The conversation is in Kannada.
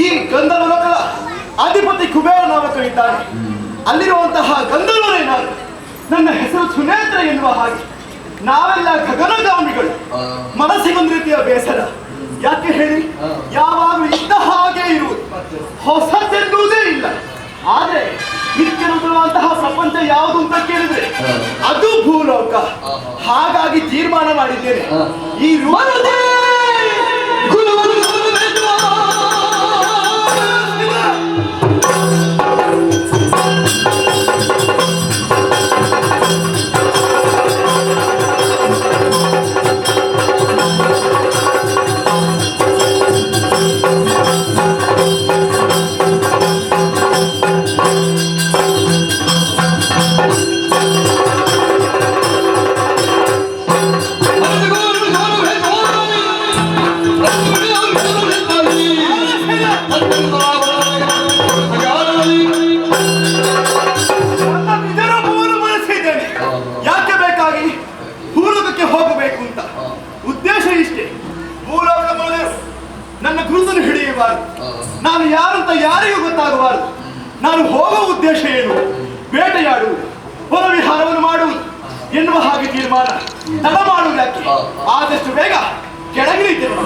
ಈ ಗಂಧರ್ವ ಲೋಕದ ಅಧಿಪತಿ ಕುಬೇರ ನಾಮಕವಿದ್ದಾನೆ. ಅಲ್ಲಿರುವಂತಹ ಗಂಧರ್ವನೇ ನಾನು. ನನ್ನ ಹೆಸರು ಸುನೇತ್ರ ಎನ್ನುವ ಹಾಗೆ. ನಾವೆಲ್ಲ ಗಗನಗಾಮಿಗಳು. ಮನಸ್ಸಿಗೊಂದು ರೀತಿಯ ಬೇಸರ. ಯಾಕೆ ಹೇಳಿ? ಯಾವಾಗಲೂ ಇದ್ದ ಹಾಗೆ ಇರುವುದು, ಹೊಸತೆನ್ನುವುದೇ ಇಲ್ಲ. ಆದ್ರೆ ನಿತ್ಯನೂತನವಂತಹ ಪ್ರಪಂಚ ಯಾವುದು ಅಂತ ಕೇಳಿದ್ರೆ ಅದು ಭೂಲೋಕ. ಹಾಗಾಗಿ ತೀರ್ಮಾನ ಮಾಡಿದ್ದೇನೆ, ಈ ಯಾಕೆ ಬೇಕಾಗಿ ಭೂಲೋಕಕ್ಕೆ ಹೋಗಬೇಕು ಅಂತ ಉದ್ದೇಶ ಇಷ್ಟೇ. ಭೂಲೋಕದ ಮೇಲೆ ನನ್ನ ಗುರುತನ್ನು ಹಿಡಿಯಬಾರದು, ನಾನು ಯಾರಂತ ಯಾರಿಗೂ ಗೊತ್ತಾಗಬಾರದು. ನಾನು ಹೋಗುವ ಉದ್ದೇಶ ಏನು? ಬೇಟೆಯಾಡುವುದು, ಹೊರವಿಹಾರವನ್ನು ಮಾಡುವುದು ಎನ್ನುವ ಹಾಗೆ ತೀರ್ಮಾನ. ತಡ ಮಾಡುವುದಕ್ಕೆ ಆದಷ್ಟು ಬೇಗ ಕೆಳಗಿಳಿತೇನೆ.